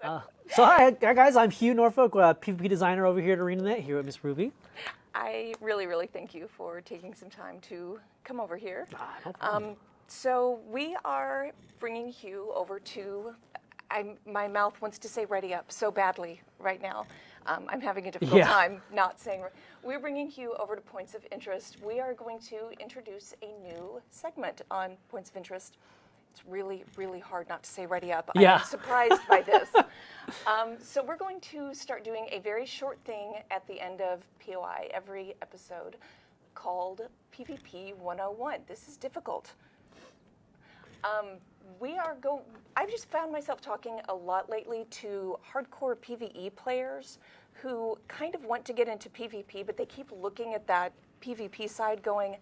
So hi guys, I'm Hugh Norfolk, PvP designer over here at ArenaNet, here with Miss Ruby. I really thank you for taking some time to come over here. No problem. So we are bringing Hugh over to, my mouth wants to say ready up so badly right now. I'm having a difficult time not saying. We're bringing Hugh over to Points of Interest. We are going to introduce a new segment on Points of Interest. It's really hard not to say ready up. Yeah. I'm surprised by this. So we're going to start doing a very short thing at the end of POI every episode called PvP 101. This is difficult. I've just found myself talking a lot lately to hardcore PvE players who kind of want to get into PvP, but they keep looking at that PvP side going,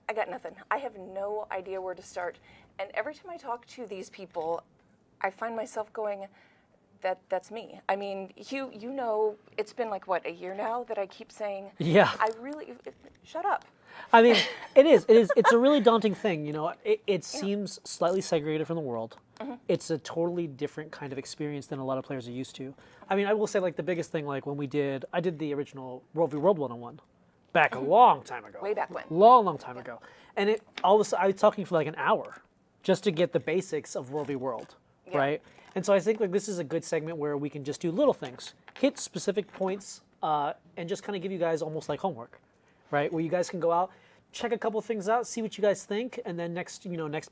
I got nothing. I have no idea where to start. And every time I talk to these people, I find myself going, that's me. I mean, Hugh, you know, it's been like, what, a year now that I keep saying, shut up. I mean, it's a really daunting thing, you know. It seems slightly segregated from the world. Mm-hmm. It's a totally different kind of experience than a lot of players are used to. I mean, I will say, like, the biggest thing, like, when I did the original World v World 101. Back a long time ago. Way back when. Long time ago. And all of a sudden, I was talking for like an hour just to get the basics of World v World, right? And so I think like this is a good segment where we can just do little things, hit specific points, and just kind of give you guys almost like homework, right? Where you guys can go out, check a couple things out, see what you guys think, and then next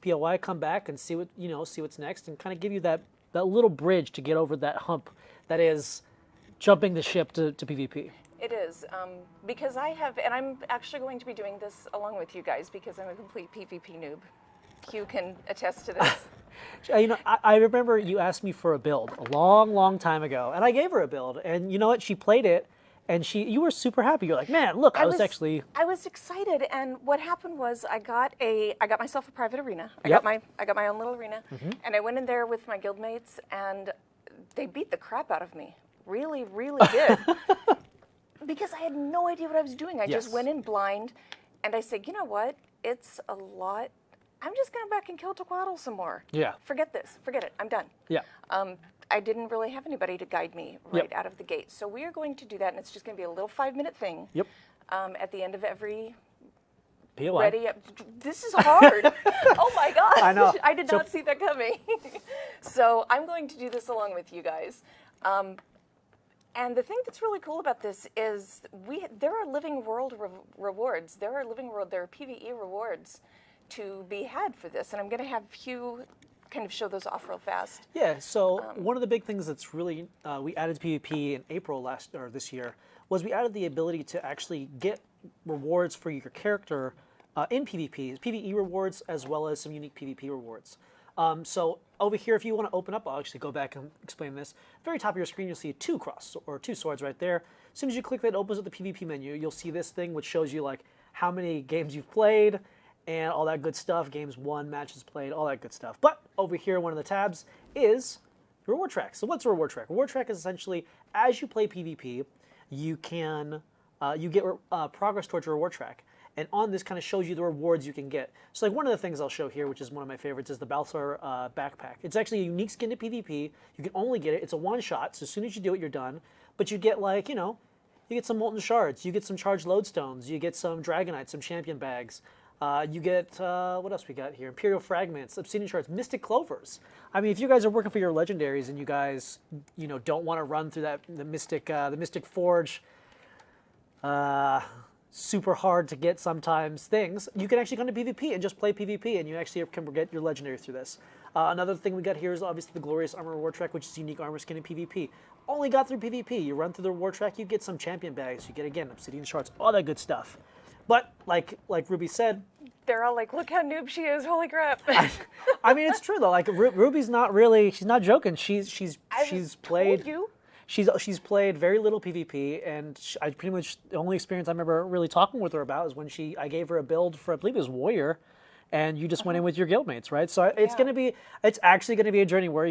POI come back and see what's next, and kind of give you that little bridge to get over that hump that is jumping the ship to PvP. It is, because and I'm actually going to be doing this along with you guys because I'm a complete PvP noob. Hugh can attest to this. You know, I remember you asked me for a build a long time ago, and I gave her a build, and you know what? She played it, and you were super happy. You're like, man, look, I was excited, and what happened was I got myself a private arena. I got my own little arena, and I went in there with my guildmates, and they beat the crap out of me. Really did. Because I had no idea what I was doing. I just went in blind, and I said, you know what? It's a lot. I'm just going to back and kill Tequatl some more. Yeah. Forget this. Forget it. I'm done. Yeah. I didn't really have anybody to guide me out of the gate. So we are going to do that, and it's just going to be a little 5-minute thing. Yep. At the end of every POI. Ready up. This is hard. Oh my gosh. I know. I did not see that coming. So I'm going to do this along with you guys. And the thing that's really cool about this is there are living world rewards. There are PvE rewards to be had for this. And I'm going to have Hugh kind of show those off real fast. Yeah, so one of the big things that's really, we added to PvP in April this year, was we added the ability to actually get rewards for your character in PvP, PvE rewards as well as some unique PvP rewards. So over here, if you want to open up, I'll actually go back and explain this. At the very top of your screen, you'll see two swords right there. As soon as you click that, it opens up the PvP menu. You'll see this thing which shows you like how many games you've played and all that good stuff. Games won, matches played, all that good stuff. But over here, one of the tabs is reward track. So what's a reward track? Reward track is essentially as you play PvP, you can you get progress towards your reward track. And on this kind of shows you the rewards you can get. So like one of the things I'll show here, which is one of my favorites, is the Balthar backpack. It's actually a unique skin to PvP. You can only get it. It's a one-shot, so as soon as you do it, you're done. But you get like, you get some molten shards. You get some charged lodestones. You get some dragonites, some champion bags. You get, what else we got here? Imperial fragments, obsidian shards, mystic clovers. I mean, if you guys are working for your legendaries and you guys, don't want to run through the mystic forge, super hard to get sometimes things, you can actually come to PvP and just play PvP, and you actually can get your legendary through this. Another thing we got here is obviously the Glorious Armor reward track, which is unique armor skin in PvP. Only got through PvP. You run through the reward track, you get some champion bags, you get, again, obsidian shards, all that good stuff. But like Ruby said, they're all like, look how noob she is, holy crap. I mean, it's true though. Like Ruby's not really, she's not joking. She's played. Told you. She's played very little PvP, and I pretty much the only experience I remember really talking with her about is when I gave her a build for, I believe it was Warrior, and you just went in with your guildmates, right? So it's actually gonna be a journey where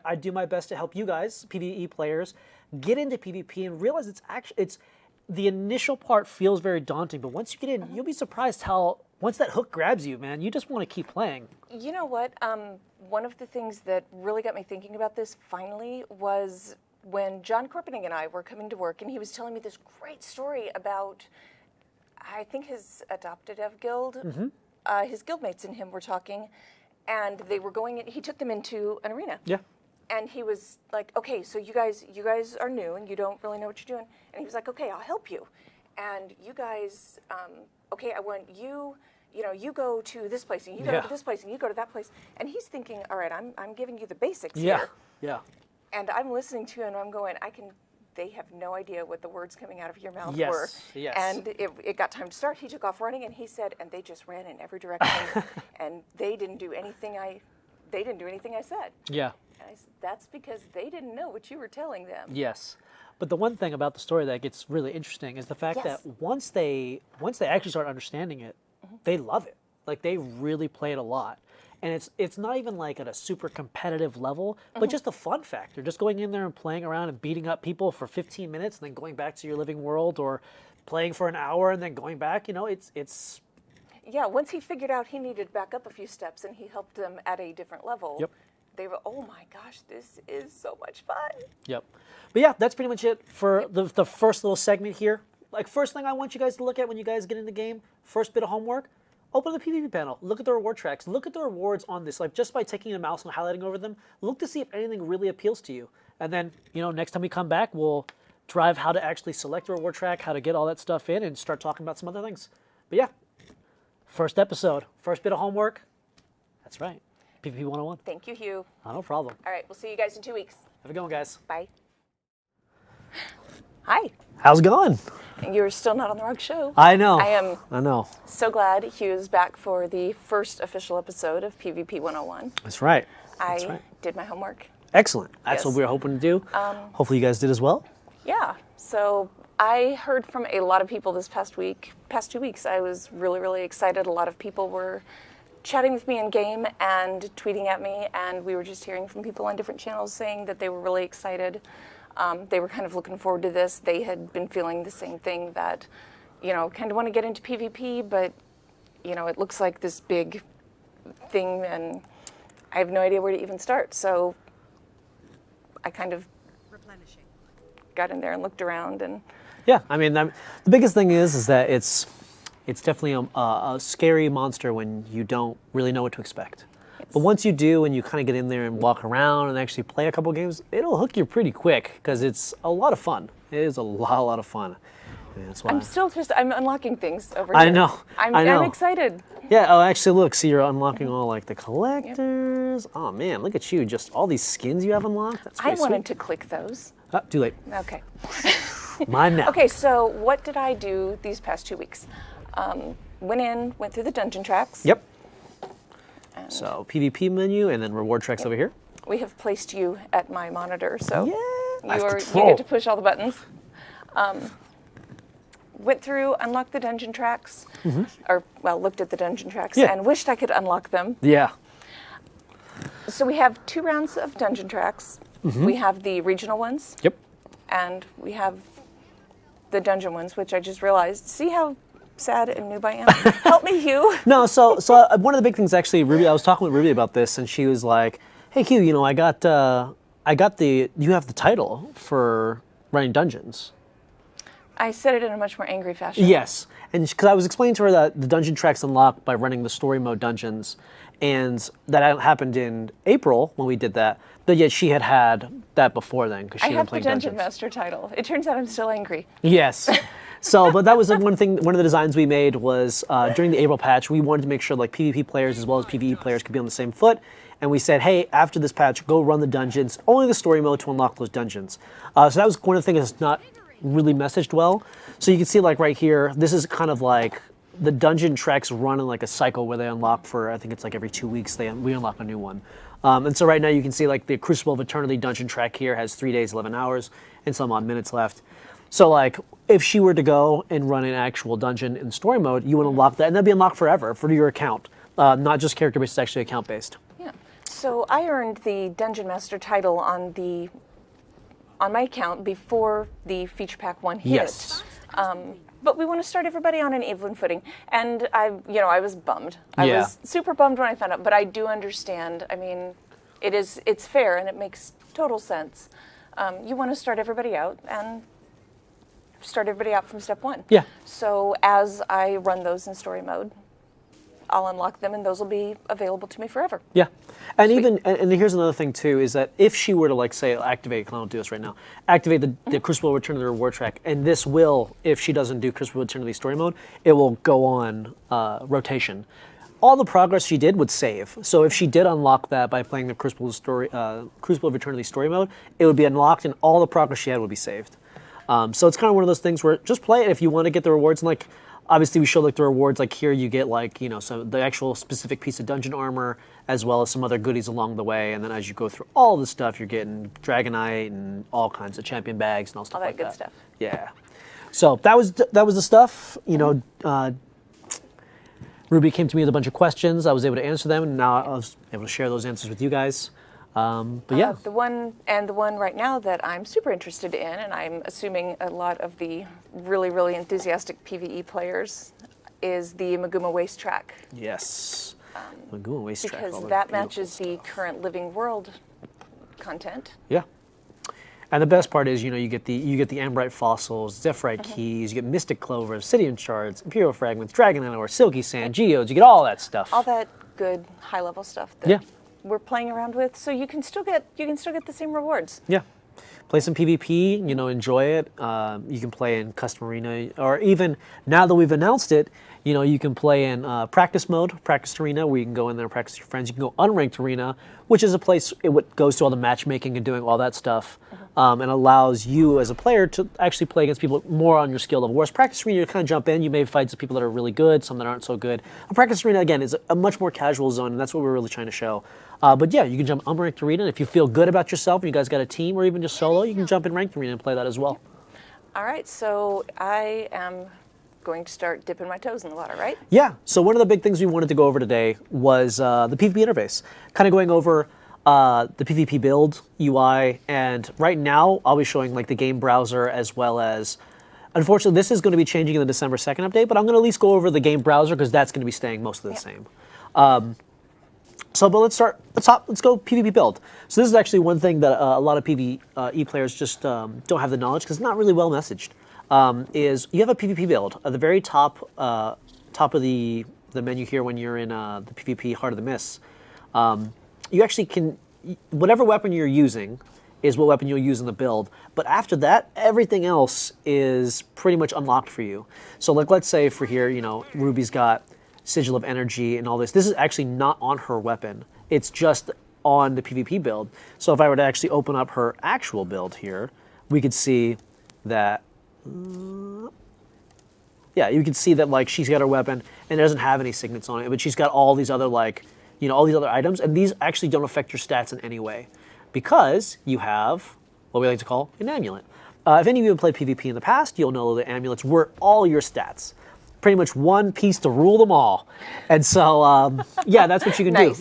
I do my best to help you guys, PvE players, get into PvP and realize it's the initial part feels very daunting, but once you get in, you'll be surprised how once that hook grabs you, man, you just want to keep playing. You know what? One of the things that really got me thinking about this finally was when John Corpening and I were coming to work, and he was telling me this great story about, I think, his adopted Ev guild. His guildmates and him were talking, and they were going in, he took them into an arena. Yeah. And he was like, okay, so you guys are new and you don't really know what you're doing. And he was like, okay, I'll help you. And you guys, okay, I want you, you go to this place and you go to this place and you go to that place. And he's thinking, all right, I'm giving you the basics here. Yeah. And I'm listening to him and I'm going, they have no idea what the words coming out of your mouth Yes, were. yes. And it got time to start. He took off running and he said, and they just ran in every direction. And they didn't do anything I said. Yeah. And I said, that's because they didn't know what you were telling them. Yes. But the one thing about the story that gets really interesting is the fact that once they actually start understanding it, they love it. Like, they really play it a lot. And it's not even like at a super competitive level, but just the fun factor. Just going in there and playing around and beating up people for 15 minutes and then going back to your living world, or playing for an hour and then going back, it's... Yeah, once he figured out he needed to back up a few steps and he helped them at a different level, Yep. they were, oh my gosh, this is so much fun. Yep. But yeah, that's pretty much it for the first little segment here. Like, first thing I want you guys to look at when you guys get in the game, first bit of homework, open the PvP panel, look at the reward tracks, look at the rewards on this, like just by taking a mouse and highlighting over them, look to see if anything really appeals to you. And then, next time we come back, we'll drive how to actually select a reward track, how to get all that stuff in, and start talking about some other things. But yeah, first episode, first bit of homework, that's right, PvP 101. Thank you, Hugh. No problem. All right, we'll see you guys in 2 weeks. Have a good one, guys. Bye. Hi. How's it going? You're still not on the wrong show. I know. I know. So glad Hugh is back for the first official episode of PvP 101. That's right. I did my homework. Excellent. That's what we were hoping to do. Hopefully you guys did as well. Yeah. So I heard from a lot of people this past 2 weeks. I was really, really excited. A lot of people were chatting with me in game and tweeting at me, and we were just hearing from people on different channels saying that they were really excited. They were kind of looking forward to this. They had been feeling the same thing, that, kind of want to get into PvP, but, it looks like this big thing, and I have no idea where to even start. So I kind of got in there and looked around. And yeah, I mean, the biggest thing is that it's definitely a scary monster when you don't really know what to expect. But once you do and you kind of get in there and walk around and actually play a couple games, it'll hook you pretty quick because it's a lot of fun. It is a lot of fun. And that's why I'm unlocking things over here. I know. I'm excited. Yeah, oh, actually, look, see, you're unlocking all, like, the collectors. Yep. Oh, man, look at you. Just all these skins you have unlocked. That's pretty I wanted to click those. Too late. Okay. Mine now. Okay, so what did I do these past 2 weeks? Went through the dungeon tracks. Yep. So PvP menu and then reward tracks over here. We have placed you at my monitor, so yeah, you get to push all the buttons. Went through, unlocked the dungeon tracks, looked at the dungeon tracks and wished I could unlock them. Yeah. So we have 2 rounds of dungeon tracks. We have the regional ones. Yep. And we have the dungeon ones, which I just realized. See how sad and noob I am? Help me, Hugh. No, so one of the big things, actually, Ruby, I was talking with Ruby about this, and she was like, hey, Hugh, you have the title for running dungeons. I said it in a much more angry fashion. Yes, and because I was explaining to her that the dungeon tracks unlock by running the story mode dungeons, and that happened in April when we did that, but yet she had that before then because she had been playing dungeons. I have the Dungeon Master title. It turns out I'm still angry. Yes. So, but that was one of the designs we made was during the April patch, we wanted to make sure like PvP players as well as PvE players could be on the same foot. And we said, hey, after this patch, go run the dungeons, only the story mode to unlock those dungeons. So that was one of the things that's not really messaged well. So you can see like right here, this is kind of like the dungeon tracks run in like a cycle where they unlock for, I think it's like every 2 weeks, we unlock a new one. And so right now you can see like the Crucible of Eternity dungeon track here has 3 days, 11 hours, and some odd minutes left. So like, if she were to go and run an actual dungeon in story mode, you would unlock that, and that'd be unlocked forever for your account. Not just character-based, it's actually account-based. Yeah. So I earned the Dungeon Master title on my account before the Feature Pack 1 hit. Yes. But we want to start everybody on an even footing. And I was bummed. I Yeah. was super bummed when I found out, but I do understand. I mean, it's fair and it makes total sense. You want to start everybody out and start everybody out from step one. Yeah. So as I run those in story mode, I'll unlock them and those will be available to me forever. Yeah. And even, and here's another thing too, is that if she were to like say activate, I don't do this right now, activate the Crucible Return to the Reward track, and this will, if she doesn't do Crucible Return to the story mode, it will go on rotation. All the progress she did would save. So if she did unlock that by playing the Crucible of Eternity story mode, it would be unlocked and all the progress she had would be saved. So it's kind of one of those things where just play it if you want to get the rewards. And like, obviously we show like the rewards, like here you get like, some the actual specific piece of dungeon armor, as well as some other goodies along the way. And then as you go through all the stuff, you're getting Dragonite and all kinds of champion bags and all stuff like that. All that good stuff. Yeah. So that was the stuff, Ruby came to me with a bunch of questions. I was able to answer them, and now I was able to share those answers with you guys. But yeah. The one right now that I'm super interested in, and I'm assuming a lot of the really, really enthusiastic PvE players, is the Maguma Waste track. Yes. Maguma Waste track. Because that matches the current living world content. Yeah. And the best part is, you get the Ambrite fossils, Zephyrite keys, you get Mystic Clover, Obsidian shards, Imperial fragments, Dragonite ore, Silky sand, geodes. You get all that stuff. All that good high level stuff that we're playing around with. So you can still get the same rewards. Yeah. Play some PvP. Enjoy it. You can play in custom arena, or even now that we've announced it, you can play in practice mode, practice arena, where you can go in there and practice with your friends. You can go unranked arena, which is a place it goes to all the matchmaking and doing all that stuff, and allows you as a player to actually play against people more on your skill level. Whereas practice arena, you kind of jump in, you may fight some people that are really good, some that aren't so good. A practice arena, again, is a much more casual zone, and that's what we're really trying to show. But yeah, you can jump unranked arena, and if you feel good about yourself, and you guys got a team, or even just solo, you can jump in ranked arena and play that as well. All right, so I am going to start dipping my toes in the water, right? Yeah, so one of the big things we wanted to go over today was the PvP interface. Kind of going over the PvP build, UI, and right now I'll be showing like the game browser as well as, unfortunately this is going to be changing in the December 2nd update, but I'm going to at least go over the game browser because that's going to be staying mostly the same. But let's go PvP build. So this is actually one thing that a lot of PvE players just don't have the knowledge because it's not really well messaged. Is you have a PvP build at the very top of the menu here when you're in the PvP Heart of the Mists. You actually can, whatever weapon you're using is what weapon you'll use in the build. But after that, everything else is pretty much unlocked for you. So like, let's say for here, Ruby's got Sigil of Energy and all this. This is actually not on her weapon. It's just on the PvP build. So if I were to actually open up her actual build here, we could see that, yeah, you can see that like she's got her weapon and it doesn't have any signets on it, but she's got all these other like, all these other items, and these actually don't affect your stats in any way because you have what we like to call an amulet. If any of you have played PvP in the past, you'll know that amulets were all your stats. Pretty much one piece to rule them all. And so, yeah, that's what you can do.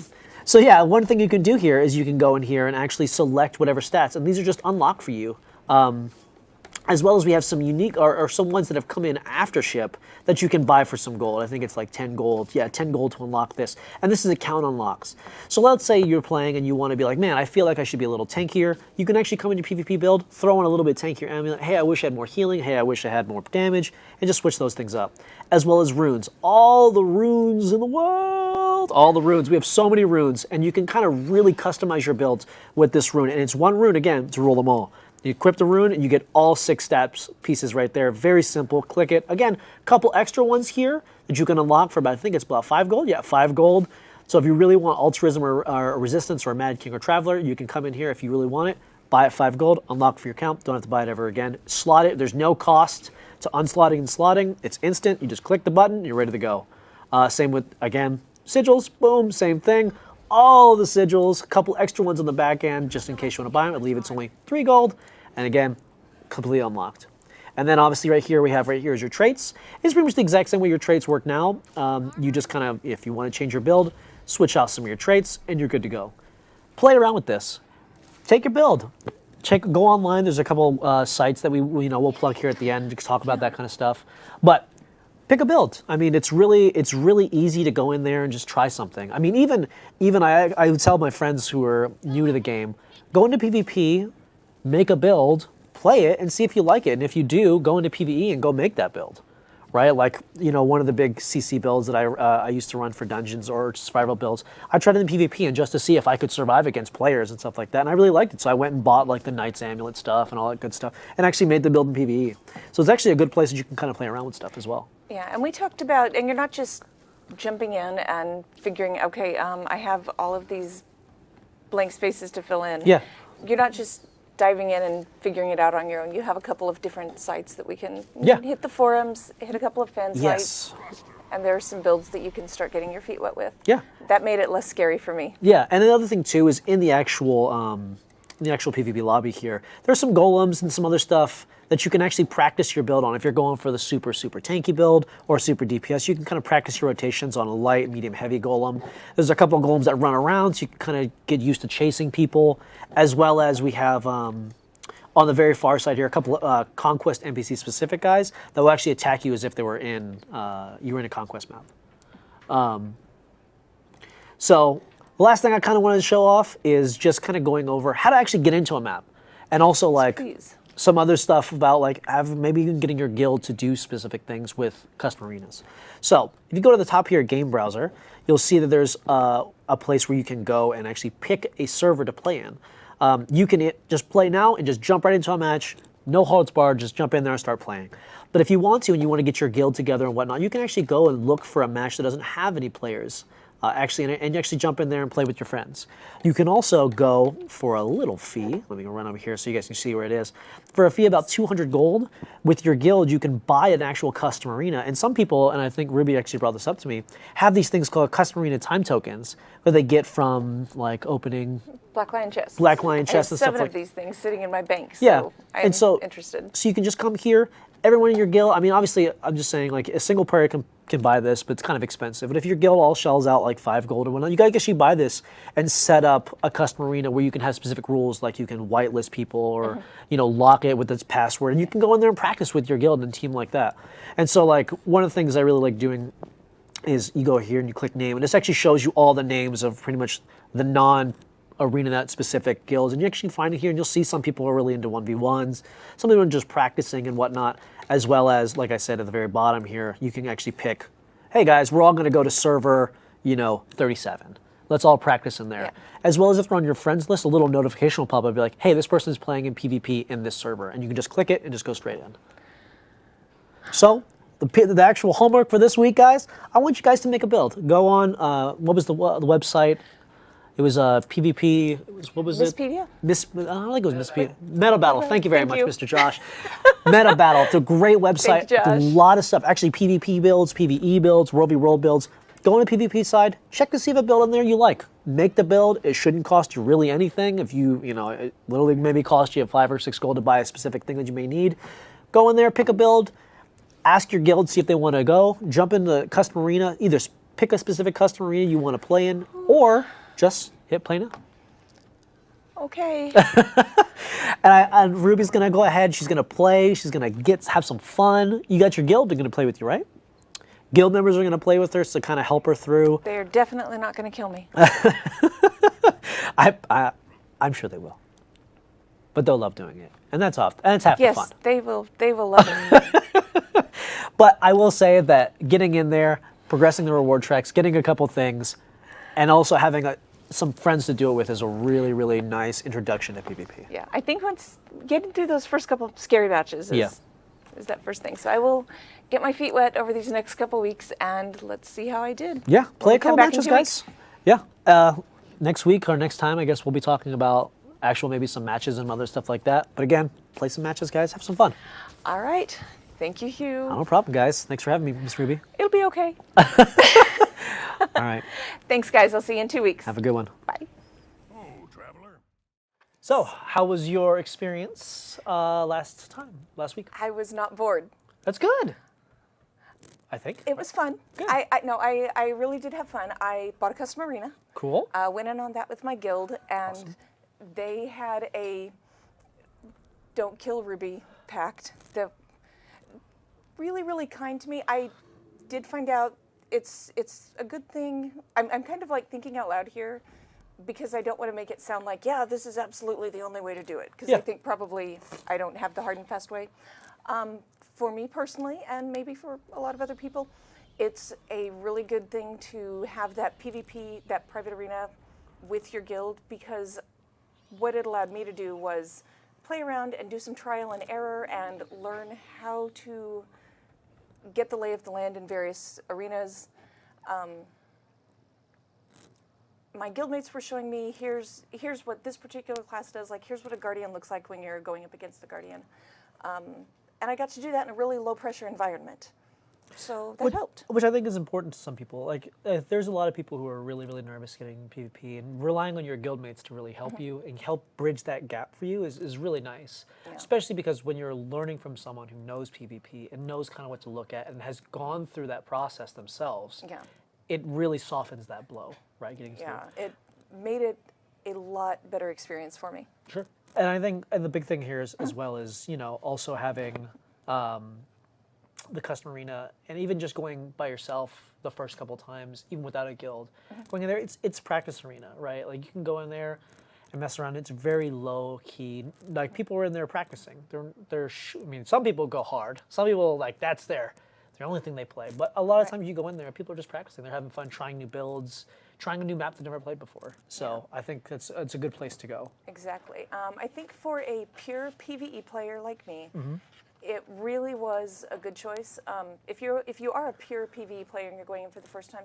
So yeah, one thing you can do here is you can go in here and actually select whatever stats, and these are just unlocked for you. As well as we have some unique, or some ones that have come in after ship that you can buy for some gold. I think it's like 10 gold. Yeah, 10 gold to unlock this. And this is account unlocks. So let's say you're playing and you want to be like, man, I feel like I should be a little tankier. You can actually come into PvP build, throw in a little bit tankier amulet. Hey, I wish I had more healing. Hey, I wish I had more damage. And just switch those things up. As well as runes. All the runes in the world. All the runes. We have so many runes. And you can kind of really customize your builds with this rune. And it's one rune, again, to rule them all. You equip the rune and you get all 6 stats pieces right there. Very simple. Click it. Again, a couple extra ones here that you can unlock for about, I think it's about 5 gold. Yeah, 5 gold. So if you really want altruism or resistance or Mad King or Traveler, you can come in here if you really want it. Buy it 5 gold, unlock for your account. Don't have to buy it ever again. Slot it. There's no cost to unslotting and slotting. It's instant. You just click the button. You're ready to go. Same with, again, sigils. Boom. Same thing. All the sigils, a couple extra ones on the back end, just in case you want to buy them. I believe it's only 3 gold. And again, completely unlocked. And then obviously right here is your traits. It's pretty much the exact same way your traits work now. You just kind of, if you want to change your build, switch out some of your traits, and you're good to go. Play around with this. Take your build. go online. There's a couple sites that we'll plug here at the end to talk about that kind of stuff. But pick a build. I mean, it's really easy to go in there and just try something. I mean, even I would tell my friends who are new to the game, go into PvP, make a build, play it, and see if you like it. And if you do, go into PvE and go make that build, right? Like, one of the big CC builds that I used to run for dungeons or survival builds, I tried it in PvP and just to see if I could survive against players and stuff like that. And I really liked it. So I went and bought like the Knight's Amulet stuff and all that good stuff and actually made the build in PvE. So it's actually a good place that you can kind of play around with stuff as well. Yeah, and we talked about, and you're not just jumping in and figuring, okay, I have all of these blank spaces to fill in. Yeah. You're not just diving in and figuring it out on your own. You have a couple of different sites that we can hit the forums, hit a couple of fan sites, and there are some builds that you can start getting your feet wet with. Yeah. That made it less scary for me. Yeah, and another thing too is in the actual PvP lobby here, there's some golems and some other stuff that you can actually practice your build on. If you're going for the super tanky build or super DPS, you can kind of practice your rotations on a light, medium, heavy golem. There's a couple of golems that run around, so you can kind of get used to chasing people, as well as we have on the very far side here a couple of conquest NPC specific guys that will actually attack you as if they were in a conquest map. So the last thing I kind of wanted to show off is just kind of going over how to actually get into a map, and also like some other stuff about like maybe even getting your guild to do specific things with custom arenas. So if you go to the top here, game browser, you'll see that there's a place where you can go and actually pick a server to play in. You can just play now and just jump right into a match, no holds barred, just jump in there and start playing. But if you want to and you want to get your guild together and whatnot, you can actually go and look for a match that doesn't have any players. And you actually jump in there and play with your friends. You can also go for a little fee. Let me go run over here so you guys can see where it is. For a fee about 200 gold, with your guild, you can buy an actual custom arena. And some people, and I think Ruby actually brought this up to me, have these things called custom arena time tokens that they get from like opening Black Lion chests. Black Lion chests and stuff like that. 7 of these things sitting in my bank. So yeah, I'm interested. So you can just come here. Everyone in your guild, I mean, obviously, I'm just saying, like, a single player can buy this, but it's kind of expensive. But if your guild all shells out like 5 gold or whatnot, you gotta actually buy this and set up a custom arena where you can have specific rules, like you can whitelist people or lock it with its password, and you can go in there and practice with your guild and team like that. And so, like, one of the things I really like doing is you go here and you click name, and this actually shows you all the names of pretty much the non-ArenaNet specific guilds, and you actually find it here, and you'll see some people are really into 1v1s, some people are just practicing and whatnot, as well as, like I said at the very bottom here, you can actually pick, hey guys, we're all going to go to server, 37. Let's all practice in there. Yeah. As well as if they're on your friends list, a little notification will pop up and be like, hey, this person is playing in PvP in this server, and you can just click it and just go straight in. So, the actual homework for this week, guys, I want you guys to make a build. Go on, what was the website? It was PvP. What was it? Misspedia? I don't think it was Misspedia. Meta Battle. Thank you very much, Mr. Josh. Meta Battle. It's a great website. Thanks, Josh. A lot of stuff. Actually, PvP builds, PvE builds, World v World builds. Go on the PvP side. Check to see if a build in there you like. Make the build. It shouldn't cost you really anything. If it literally maybe cost you 5 or 6 gold to buy a specific thing that you may need. Go in there, pick a build. Ask your guild, see if they want to go. Jump into custom arena. Either pick a specific custom arena you want to play in, or just hit play now. Okay. and Ruby's gonna go ahead. She's gonna play. She's gonna have some fun. You got your guild. They're gonna play with you, right? Guild members are gonna play with her to kind of help her through. They're definitely not gonna kill me. I'm sure they will. But they'll love doing it, and that's half the fun. Yes, they will. They will love it. But I will say that getting in there, progressing the reward tracks, getting a couple things, and also having some friends to do it with is a really, really nice introduction to PvP. Yeah, I think once getting through those first couple of scary matches is that first thing. So I will get my feet wet over these next couple weeks, and let's see how I did. Yeah, play a couple matches, guys. Yeah. Next week or next time, I guess we'll be talking about maybe some matches and other stuff like that. But again, play some matches, guys. Have some fun. All right. Thank you, Hugh. No problem, guys. Thanks for having me, Miss Ruby. It'll be okay. All right. Thanks, guys. I'll see you in 2 weeks. Have a good one. Bye. Oh, traveler. So, how was your experience last week? I was not bored. That's good. I think. It was fun. Good. I really did have fun. I bought a custom arena. Cool. Went in on that with my guild, and they had Don't Kill Ruby pact. They're really, really kind to me. I did find out it's a good thing. I'm kind of like thinking out loud here because I don't want to make it sound like, yeah, this is absolutely the only way to do it. Because I think probably I don't have the hard and fast way. For me personally, and maybe for a lot of other people, it's a really good thing to have that PvP, that private arena with your guild, because what it allowed me to do was play around and do some trial and error and learn how to get the lay of the land in various arenas. My guildmates were showing me, here's what this particular class does, like here's what a guardian looks like when you're going up against a guardian. And I got to do that in a really low pressure environment. So that helped. Which I think is important to some people. Like, there's a lot of people who are really, really nervous getting PvP, and relying on your guildmates to really help you and help bridge that gap for you is really nice. Yeah. Especially because when you're learning from someone who knows PvP and knows kind of what to look at and has gone through that process themselves, it really softens that blow, right? Getting through. It made it a lot better experience for me. Sure. And I think, and the big thing here is, as well as, also having the custom arena, and even just going by yourself the first couple times, even without a guild, going in there, it's practice arena, right? Like, you can go in there and mess around. It's very low key. Like, people are in there practicing. I mean, some people go hard. Some people, like, that's the only thing they play. But a lot of times you go in there, people are just practicing. They're having fun, trying new builds, trying a new map they've never played before. So I think it's a good place to go. Exactly. I think for a pure PvE player like me, it really was a good choice. If you are a pure PvE player and you're going in for the first time,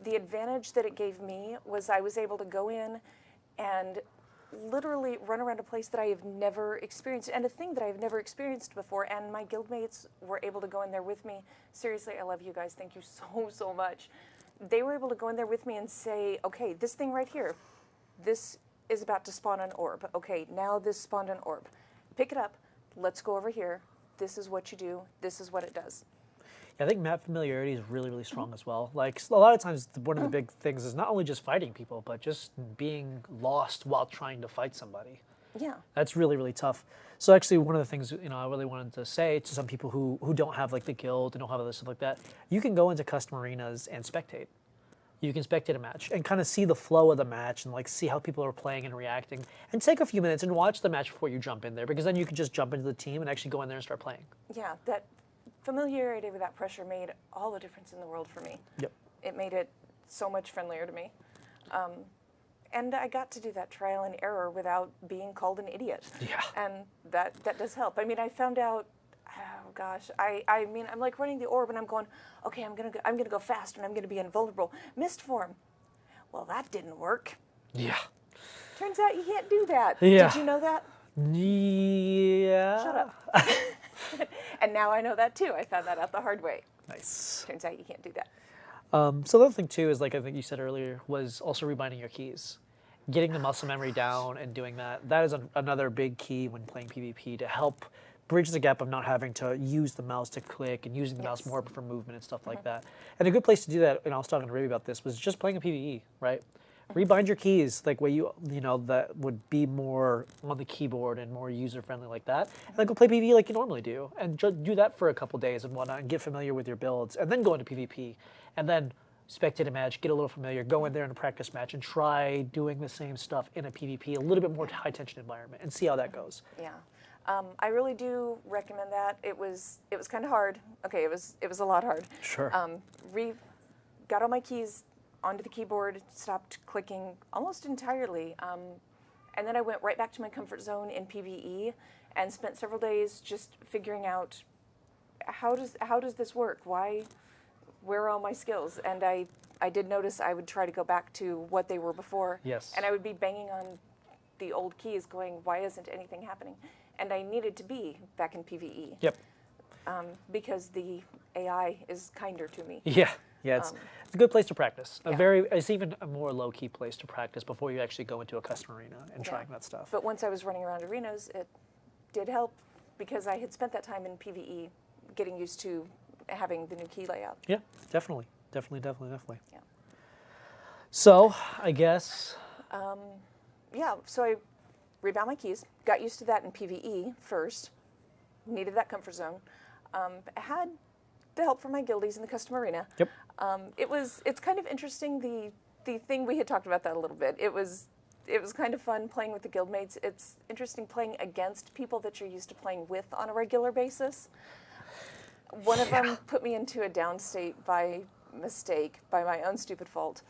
the advantage that it gave me was I was able to go in and literally run around a place that I have never experienced, and a thing that I've never experienced before, and my guildmates were able to go in there with me. Seriously, I love you guys. Thank you so much. They were able to go in there with me and say, okay, this thing right here, this is about to spawn an orb. Okay, now this spawned an orb. Pick it up. Let's go over here. This is what you do. This is what it does. I think map familiarity is really, really strong as well. Like, a lot of times, one of the big things is not only just fighting people, but just being lost while trying to fight somebody. Yeah. That's really, really tough. So actually, one of the things, I really wanted to say to some people who don't have, like, the guild and don't have other stuff like that, you can go into custom arenas and spectate. You can spectate a match and kind of see the flow of the match and, like, see how people are playing and reacting, and take a few minutes and watch the match before you jump in there, because then you can just jump into the team and actually go in there and start playing. Yeah, that familiarity with that pressure made all the difference in the world for me. Yep. It made it so much friendlier to me. And I got to do that trial and error without being called an idiot. Yeah. And that does help. I mean, I found out, oh gosh, I mean, I'm like running the orb and I'm going, okay, I'm gonna go fast and I'm gonna be invulnerable. Mist form. Well, that didn't work. Yeah. Turns out you can't do that. Yeah. Did you know that? Yeah. Shut up. And now I know that too. I found that out the hard way. Nice. Turns out you can't do that. So the other thing too is, like I think you said earlier, was also rebinding your keys. Getting the muscle memory down and doing that. That is another big key when playing PvP, to help bridge the gap of not having to use the mouse to click and using the mouse more for movement and stuff like that. And a good place to do that, and I was talking to Ruby about this, was just playing a PvE, right? Rebind your keys, like where that would be more on the keyboard and more user-friendly like that. And then go play PvE like you normally do. And do that for a couple days and whatnot, and get familiar with your builds. And then go into PvP. And then spectate a match, get a little familiar, go in there in a practice match, and try doing the same stuff in a PvP, a little bit more high-tension environment, and see how that goes. Yeah. I really do recommend that. It was kind of hard. Okay, it was a lot hard. Sure. Got all my keys onto the keyboard, stopped clicking almost entirely, and then I went right back to my comfort zone in PvE and spent several days just figuring out how does this work? Where are all my skills? And I did notice I would try to go back to what they were before. Yes. And I would be banging on the old keys going, why isn't anything happening? And I needed to be back in PvE. Yep. Because the AI is kinder to me. Yeah. Yeah, it's a good place to practice. It's even a more low-key place to practice before you actually go into a custom arena and trying that stuff. But once I was running around arenas, it did help, because I had spent that time in PvE getting used to having the new key layout. Yeah, definitely. Yeah. So, I guess... So I rebound my keys. Got used to that in PvE first. Needed that comfort zone. Had the help from my guildies in the custom arena. Yep. It's kind of interesting, the thing we had talked about that a little bit. It was kind of fun playing with the guildmates. It's interesting playing against people that you're used to playing with on a regular basis. One of them put me into a down state by mistake, by my own stupid fault.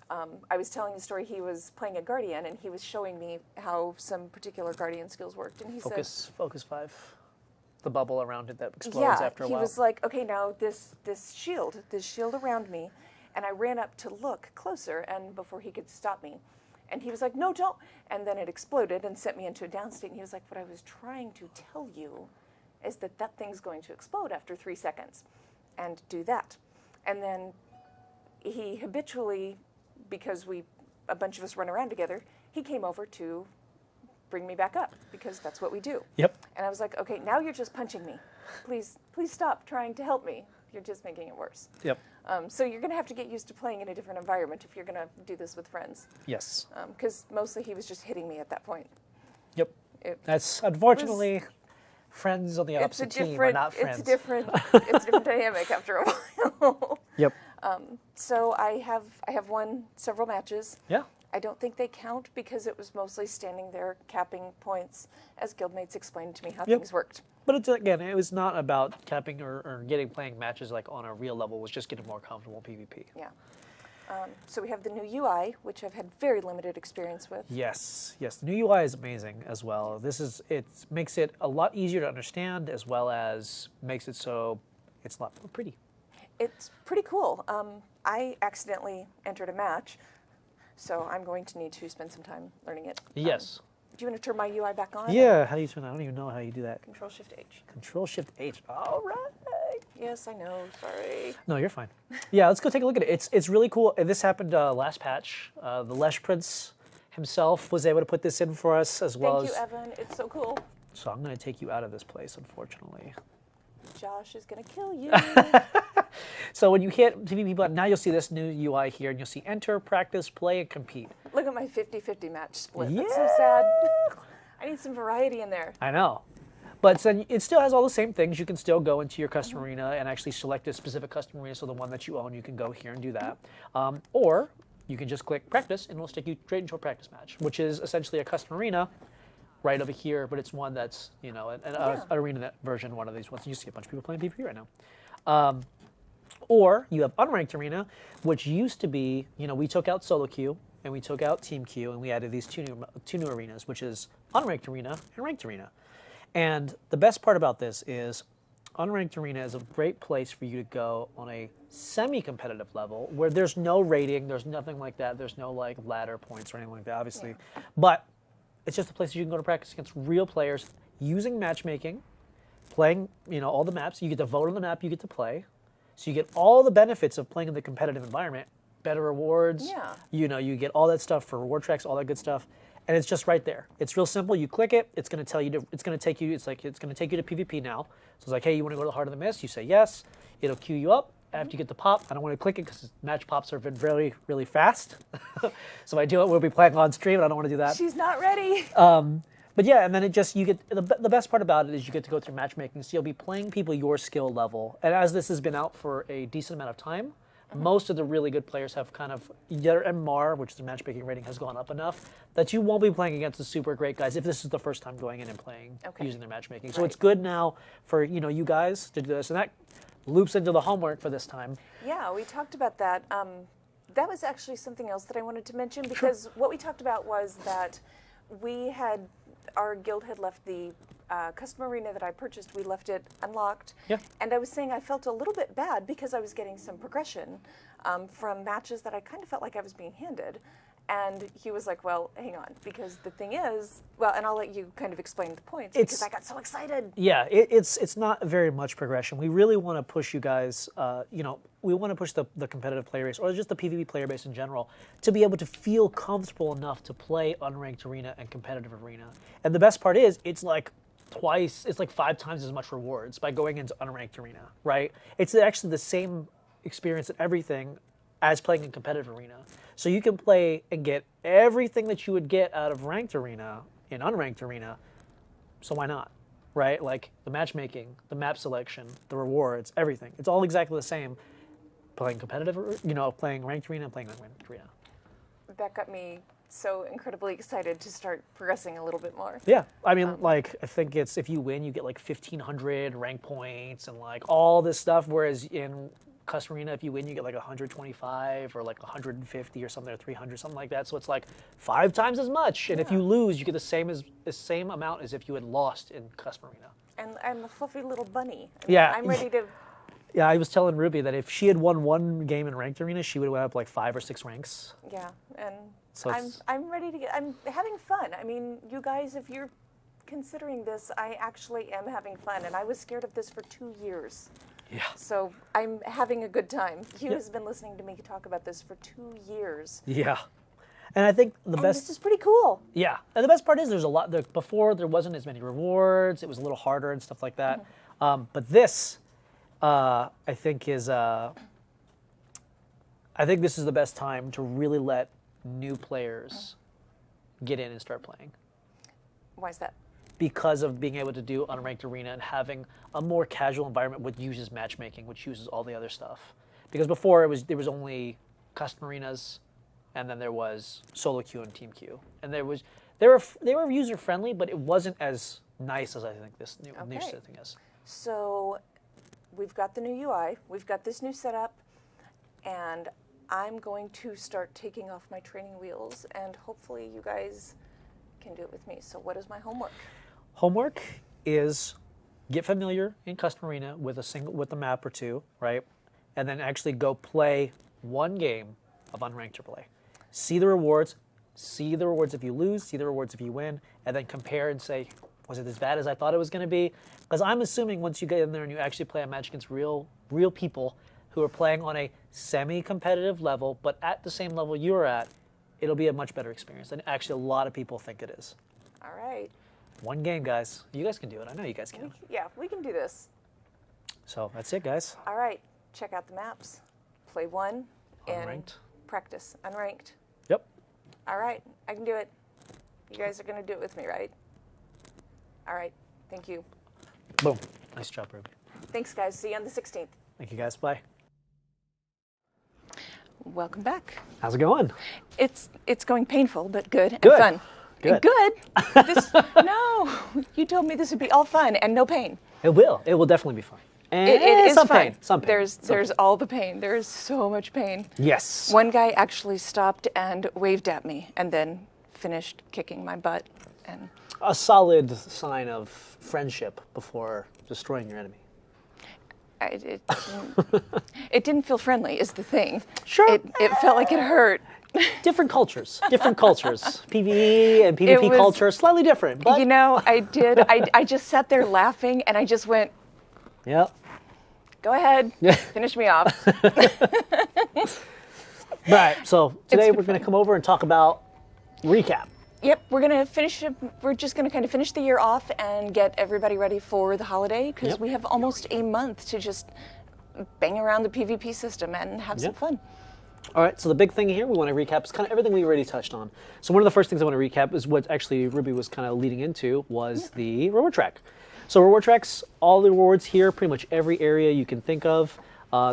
I was telling the story, he was playing a Guardian, and he was showing me how some particular Guardian skills worked. And he said... Focus 5. The bubble around it that explodes after a while. He was like, okay, now this shield around me, and I ran up to look closer, and before he could stop me, and he was like, no, don't, and then it exploded and sent me into a down state, and he was like, what I was trying to tell you is that thing's going to explode after 3 seconds, and do that. And then he habitually, because a bunch of us run around together, he came over to bring me back up, because that's what we do. Yep. And I was like, okay, now you're just punching me. Please stop trying to help me. You're just making it worse. Yep. So you're going to have to get used to playing in a different environment if you're going to do this with friends. Yes. Because mostly he was just hitting me at that point. Yep. That's unfortunately friends on the opposite team are not friends. It's a different dynamic after a while. Yep. So I have won several matches. Yeah. I don't think they count because it was mostly standing there capping points as guildmates explained to me how things worked. But it's, again, it was not about capping or playing matches like on a real level. It was just getting more comfortable in PvP. Yeah. So we have the new UI, which I've had very limited experience with. Yes. The new UI is amazing as well. It makes it a lot easier to understand, as well as makes it so it's a lot more pretty. It's pretty cool. I accidentally entered a match, so I'm going to need to spend some time learning it. Yes. Do you want to turn my UI back on? Yeah, how do you turn that? I don't even know how you do that. Control-Shift-H. Control-Shift-H. All right. Yes, I know. Sorry. No, you're fine. Yeah, let's go take a look at it. It's really cool. This happened last patch. The Lesh Prince himself was able to put this in for us, as well as... Thank you, Evan. It's so cool. So I'm going to take you out of this place, unfortunately. Josh is going to kill you. So when you hit PvP button, now you'll see this new UI here, and you'll see enter, practice, play, and compete. Look at my 50-50 match split. Yeah. That's so sad. I need some variety in there. I know. But then it still has all the same things. You can still go into your custom arena and actually select a specific custom arena, so the one that you own, you can go here and do that. Or you can just click practice, and it'll stick you straight into a practice match, which is essentially a custom arena right over here, but it's one that's, an arena version, one of these ones. You see a bunch of people playing PvP right now. Or you have unranked arena, which used to be, we took out solo queue and we took out team queue, and we added these two new arenas, which is unranked arena and ranked arena. And the best part about this is unranked arena is a great place for you to go on a semi-competitive level where there's no rating, there's nothing like that, there's no like ladder points or anything like that, obviously. Yeah. But it's just a place you can go to practice against real players using matchmaking, playing, all the maps. You get to vote on the map you get to play. So you get all the benefits of playing in the competitive environment, better rewards. Yeah. You get all that stuff for reward tracks, all that good stuff. And it's just right there. It's real simple. You click it, it's going to tell you it's going to take you to PvP now. So it's like, hey, you want to go to the Heart of the Mist? You say yes. It'll queue you up. After you get the pop, I don't want to click it because match pops are really, really fast. So if I do it, we'll be playing on stream, and I don't want to do that. She's not ready. But yeah, and then you get, the best part about it is you get to go through matchmaking, so you'll be playing people your skill level. And as this has been out for a decent amount of time, most of the really good players have kind of, their MR, which is the matchmaking rating, has gone up enough that you won't be playing against the super great guys if this is the first time going in and playing using their matchmaking. So it's good now for, you guys to do this. And that loops into the homework for this time. Yeah, we talked about that. That was actually something else that I wanted to mention, because what we talked about was that our guild had left the custom arena that I purchased. We left it unlocked. Yeah. And I was saying I felt a little bit bad because I was getting some progression from matches that I kind of felt like I was being handed. And he was like, well, hang on, because the thing is, and I'll let you kind of explain the points, because I got so excited. Yeah, it's not very much progression. We really want to push you guys, we want to push the competitive player base, or just the PvP player base in general, to be able to feel comfortable enough to play unranked arena and competitive arena. And the best part is, it's like 5 times as much rewards by going into unranked arena, right? It's actually the same experience and everything as playing in competitive arena. So you can play and get everything that you would get out of ranked arena in unranked arena, so why not, right? Like the matchmaking, the map selection, the rewards, everything. It's all exactly the same. Playing competitive, playing ranked arena and playing unranked arena. That got me so incredibly excited to start progressing a little bit more. Yeah, I mean, I think it's if you win, you get like 1,500 rank points and like all this stuff. Whereas in custom arena, if you win, you get like 125 or like 150 or something, or 300, something like that. So it's like 5 times as much. And if you lose, you get the same amount as if you had lost in custom arena. And I'm a fluffy little bunny. Yeah. I'm ready to. Yeah, I was telling Ruby that if she had won one game in ranked arena, she would have went up like 5 or 6 ranks. Yeah, and So I'm ready to get. I'm having fun. I mean, you guys, if you're considering this, I actually am having fun, and I was scared of this for 2 years. Yeah. So I'm having a good time. Hugh has been listening to me talk about this for 2 years. Yeah. And I think the best. This is pretty cool. Yeah, and the best part is there's a lot. Before there wasn't as many rewards. It was a little harder and stuff like that. But this, I think is. I think this is the best time to really let new players get in and start playing. Why is that? Because of being able to do unranked arena and having a more casual environment which uses matchmaking, which uses all the other stuff. Because before there was only custom arenas, and then there was solo queue and team queue, and they were user friendly, but it wasn't as nice as I think this new thing is. So we've got the new UI, we've got this new setup, and I'm going to start taking off my training wheels, and hopefully you guys can do it with me. So what is my homework? Homework is get familiar in custom arena with a map or two, right? And then actually go play one game of unranked AAA. See the rewards if you lose, see the rewards if you win, and then compare and say, was it as bad as I thought it was going to be? Because I'm assuming once you get in there and you actually play a match against real people who are playing on a semi-competitive level, but at the same level you're at, it'll be a much better experience than actually a lot of people think it is. All right. One game, guys. You guys can do it. I know you guys can. Yeah, we can do this. So that's it, guys. All right. Check out the maps. Play one and Unranked. practice. Unranked. Yep. All right. I can do it. You guys are going to do it with me, right? All right. Thank you. Boom. Nice job, Ruby. Thanks, guys. See you on the 16th. Thank you, guys. Bye. Welcome back. How's it going? It's going painful, but good and Good. fun. Good. Good. No, you told me this would be all fun and no pain. It will. It will definitely be fun. And It is some fun. pain. Some pain. There's all the pain. There is so much pain. Yes. One guy actually stopped and waved at me and then finished kicking my butt. And A solid sign of friendship before destroying your enemy. it didn't feel friendly is the thing. Sure. It felt like it hurt. Different cultures. Different cultures. PvE and PvP was- culture is slightly different. But You know, I just sat there laughing and I just went, Yep. go ahead, finish me off. Right. So today been we're going fun. to come over and talk about recap. Yep, we're just gonna kind of finish the year off and get everybody ready for the holiday because Yep. we have almost a month to just bang around the PvP system and have some Yep. fun. All right, so the big thing here we want to recap is kind of everything we already touched on. So one of the first things I want to recap is what actually Ruby was kind of leading into was the reward track. So reward tracks, all the rewards here, pretty much every area you can think of.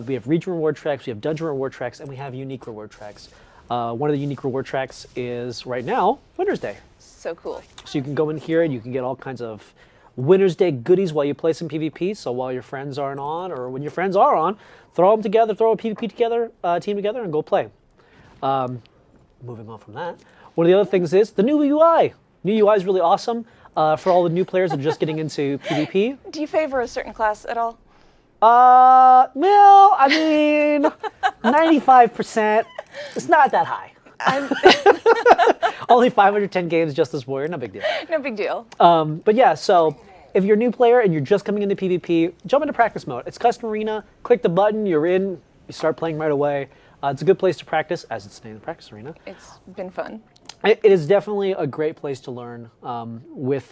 We have region reward tracks, we have dungeon reward tracks, and we have unique reward tracks. One of the unique reward tracks is right now, Winter's Day. So cool. So you can go in here and you can get all kinds of Winter's Day goodies while you play some PvP. So while your friends aren't on, or when your friends are on, throw them together, throw a PvP together, team together, and go play. Moving on from that, one of the other things is the new UI. New UI is really awesome for all the new players that are just getting into PvP. Do you favor a certain class at all? Well, I mean, 95%. It's not that high. Only 510 games just this warrior, no big deal. No big deal. But yeah, so if you're a new player and you're just coming into PvP, jump into practice mode. It's custom arena, click the button, you're in, you start playing right away. It's a good place to practice, as it's named, the practice arena. It's been fun. It is definitely a great place to learn.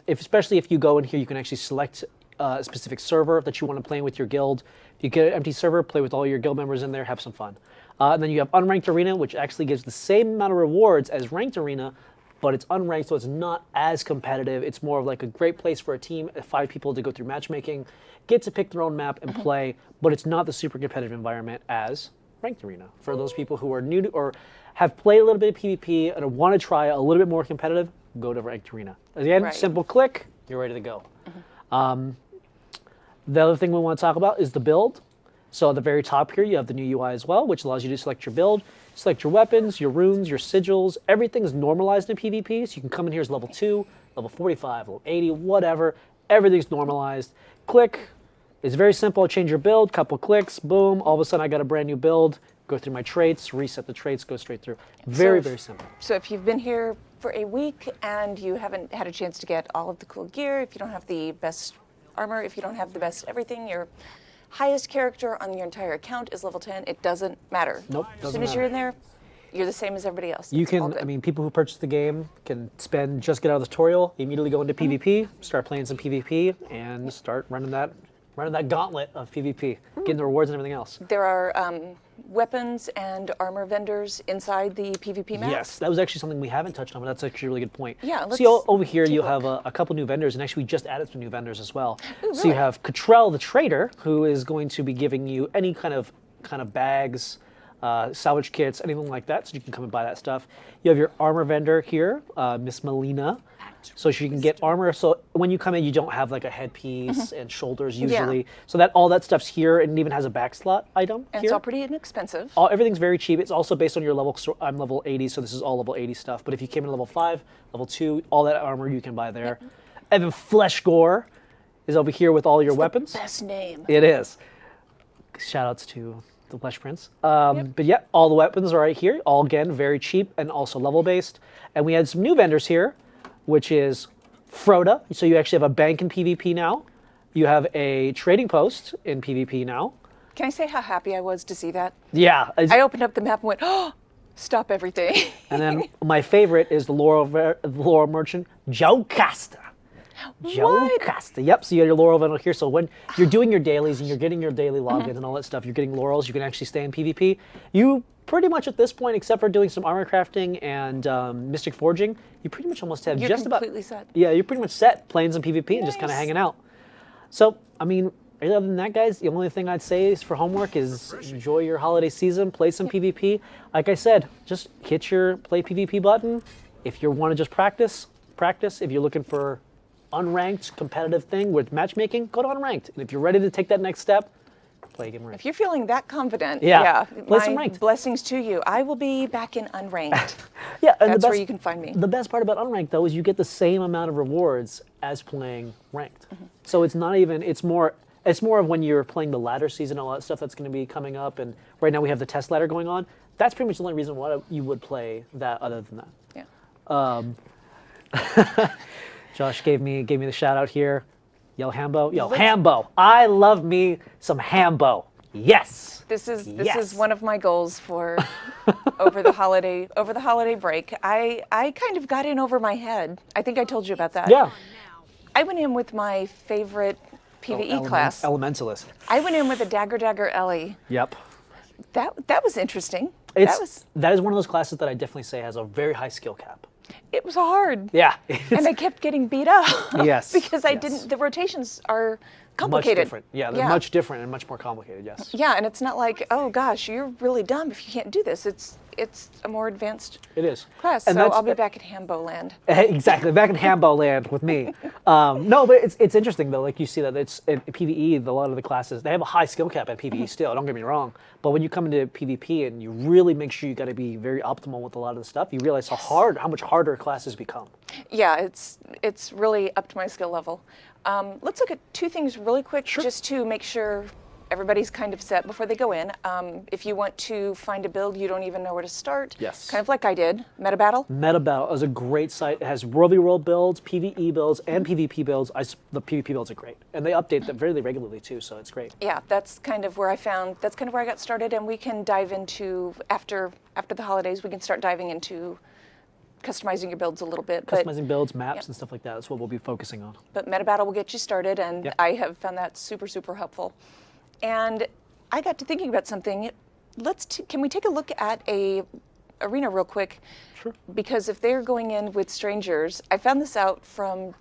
Especially if you go in here, you can actually select a specific server that you want to play with your guild. You get an empty server, play with all your guild members in there, have some fun. And then you have unranked arena, which actually gives the same amount of rewards as ranked arena, but it's unranked, so it's not as competitive. It's more of like a great place for a team of 5 people to go through matchmaking, get to pick their own map and play, but it's not the super competitive environment as Ranked Arena. For those people who are new to, or have played a little bit of PvP and want to try a little bit more competitive, go to Ranked Arena. Again, simple click, you're ready to go. The other thing we want to talk about is the build. So at the very top here, you have the new UI as well, which allows you to select your build, select your weapons, your runes, your sigils. Everything's normalized in PvP, so you can come in here as level 2, level 45, level 80, whatever. Everything's normalized. Click. It's very simple. Change your build, couple clicks, boom. All of a sudden, I got a brand new build. Go through my traits, reset the traits, go straight through. Very simple. So if you've been here for a week and you haven't had a chance to get all of the cool gear, if you don't have the best armor, if you don't have the best everything, your highest character on your entire account is level 10, it doesn't matter. Nope, as soon as you're in there, you're the same as everybody else. You can, I mean, people who purchase the game can just get out of the tutorial, immediately go into PvP, start playing some PvP, and start running that gauntlet of PvP, getting the rewards and everything else. There are weapons and armor vendors inside the PvP map. Yes, that was actually something we haven't touched on, but that's actually a really good point. Yeah, let's see over here, take you a have a couple new vendors, and actually we just added some new vendors as well. Ooh, really? So you have Cottrell the trader, who is going to be giving you any kind of bags, salvage kits, anything like that, so you can come and buy that stuff. You have your armor vendor here, Miss Melina. So she can get armor. So when you come in, you don't have like a headpiece and shoulders usually. So all that stuff's here, and it even has a back slot item And here. it's all pretty inexpensive. Everything's very cheap. It's also based on your level. So I'm level 80, so this is all level 80 stuff. But if you came in level 5, level 2, all that armor you can buy there. And then Flesh Gore is over here with all your weapons. Best name. It is. Shout outs to the Flesh Prince. But yeah, all the weapons are right here. All again, very cheap and also level based. And we had some new vendors here, which is Froda. So you actually have a bank in PvP now. You have a trading post in PvP now. Can I say how happy I was to see that? Yeah. I opened up the map and went, oh, stop everything. And then my favorite is the Laurel Merchant, Joe Costa. Joe Costa. Yep, so you have your Laurel vendor here. So when you're doing your dailies and you're getting your daily logins and all that stuff, you're getting Laurels, you can actually stay in PvP. You pretty much at this point, except for doing some armor crafting and mystic forging, you pretty much almost have You're just about... completely set. Yeah, you're pretty much set playing some PvP and just kind of hanging out. So, I mean, other than that, guys, the only thing I'd say is for homework is enjoy your holiday season, play some PvP. Like I said, just hit your play PvP button. If you want to just practice. If you're looking for unranked competitive thing with matchmaking, go to unranked. And if you're ready to take that next step, play a game ranked. If you're feeling that confident, play some my ranked. blessings to you. I will be back in unranked. Yeah, and that's where you can find me. The best part about unranked though is you get the same amount of rewards as playing ranked. So it's not even. It's more of when you're playing the ladder season, all that stuff that's going to be coming up. And right now we have the test ladder going on. That's pretty much the only reason why you would play that. Other than that, Yeah. Josh gave me the shout out here. Yo, Hambo. Yo, Hambo. I love me some Hambo. Yes. This is one of my goals for over the holiday break. I kind of got in over my head. I think I told you about that. Yeah. I went in with my favorite PvE class. Elementalist. I went in with a Dagger Ellie. Yep. That was interesting. That is one of those classes that I definitely say has a very high skill cap. It was hard. Yeah. And I kept getting beat up. Yes. Because the rotations are complicated. Much different. Yeah, they're much different and much more complicated, yes. Yeah, and it's not like, oh gosh, you're really dumb if you can't do this. It's a more advanced class. And so I'll be back at Hambo land. Exactly, back in Hambo land with me. No, but it's interesting though, like you see that it's in PvE, a lot of the classes, they have a high skill cap at PvE still, don't get me wrong. But when you come into PvP and you really make sure you gotta be very optimal with a lot of the stuff, you realize how much harder classes become. Yeah, it's really up to my skill level. Let's look at two things really quick just to make sure everybody's kind of set before they go in. If you want to find a build you don't even know where to start, kind of like I did, Meta Battle. Meta Battle is a great site. It has World v World builds, PvE builds, and PvP builds. The PvP builds are great, and they update them very regularly too, so it's great. Yeah, that's kind of where I got started, and we can dive into, after the holidays, we can start diving into customizing your builds a little bit. Customizing builds, maps, and stuff like that. That's what we'll be focusing on. But Meta Battle will get you started, and I have found that super, super helpful. And I got to thinking about something. Can we take a look at a arena real quick. Sure. Because if they're going in with strangers, I found this out from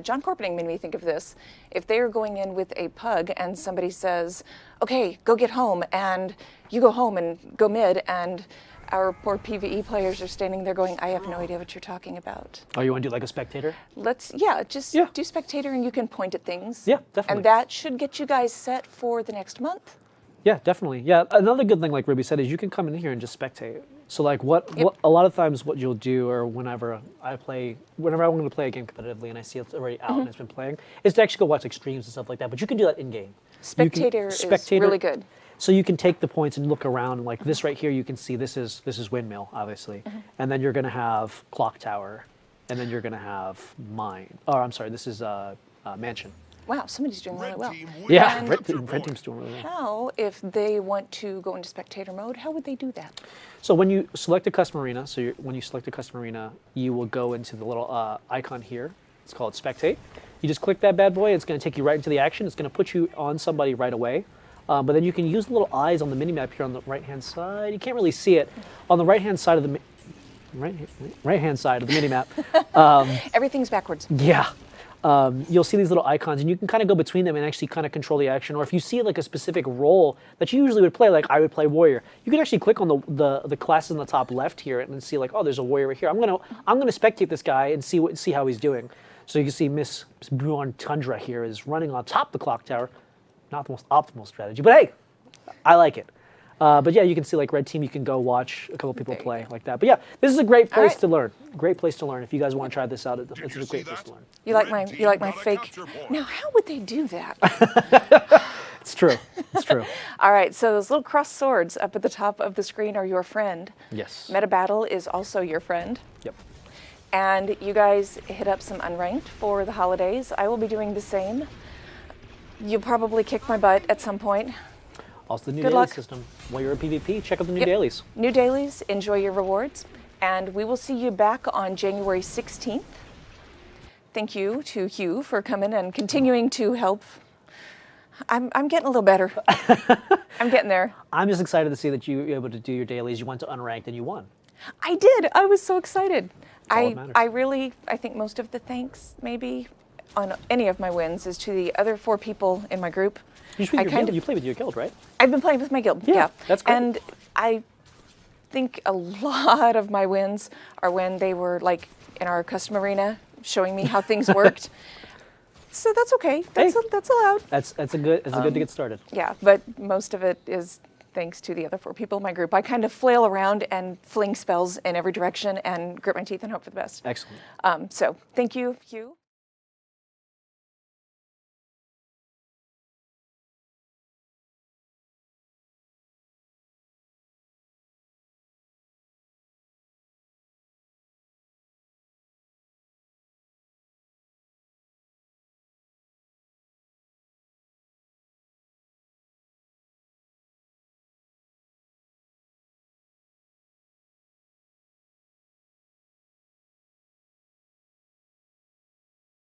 John Corpening made me think of this. If they are going in with a pug and somebody says, okay, go get home, and you go home and go mid, and our poor PvE players are standing there going, I have no idea what you're talking about. Oh, you want to do like a spectator? Just Yeah. do spectator and you can point at things. Yeah, definitely. And that should get you guys set for the next month. Yeah, definitely. Yeah, another good thing, like Ruby said, is you can come in here and just spectate. So like what a lot of times what you'll do, or whenever I'm going to play a game competitively and I see it's already out and it's been playing, is to actually go watch like streams and stuff like that. But you can do that in game. Spectator is really good. So you can take the points and look around, and like this right here, you can see this is windmill, obviously, and then you're going to have clock tower, and then you're going to have mine. Oh, I'm sorry, this is mansion. Wow, somebody's doing really well. Yeah, And red team's doing really well. how, if they want to go into spectator mode, how would they do that? So when you select a custom arena, when you select a custom arena, you will go into the little icon here. It's called spectate. You just click that bad boy. It's going to take you right into the action. It's going to put you on somebody right away. But then you can use the little eyes on the minimap here on the right-hand side. You can't really see it. On the right-hand side of the right-hand side of the minimap. Everything's backwards. Yeah. You'll see these little icons, and you can kind of go between them and actually kind of control the action. Or if you see like a specific role that you usually would play, like I would play warrior, you can actually click on the classes in the top left here and see like, oh, there's a warrior right here. I'm gonna spectate this guy and see how he's doing. So you can see Miss Bruon Tundra here is running on top of the clock tower. Not the most optimal strategy, but hey, I like it. But yeah, you can see like red team, you can go watch a couple people play like that. But yeah, this is a great place to learn. Great place to learn. If you guys want to try this out, it's a great place to learn. You like my fake. Now, how would they do that? It's true. It's true. All right, so those little crossed swords up at the top of the screen are your friend. Yes. Meta Battle is also your friend. Yep. And you guys hit up some unranked for the holidays. I will be doing the same. You'll probably kick my butt at some point. Also, the new Good daily luck. system. While you're at PvP, check out the new dailies. New dailies, enjoy your rewards, and we will see you back on January 16th. Thank you to Hugh for coming and continuing to help. I'm getting a little better. I'm getting there. I'm just excited to see that you were able to do your dailies. You went to unranked and you won. I did. I was so excited. all that matters. I think most of the thanks maybe on any of my wins is to the other 4 people in my group. You play with your guild, right? I've been playing with my guild, yeah. That's great. And I think a lot of my wins are when they were like in our custom arena showing me how things worked. So that's okay. That's allowed. It's good to get started. Yeah, but most of it is thanks to the other 4 people in my group. I kind of flail around and fling spells in every direction and grit my teeth and hope for the best. Excellent. So thank you, Hugh.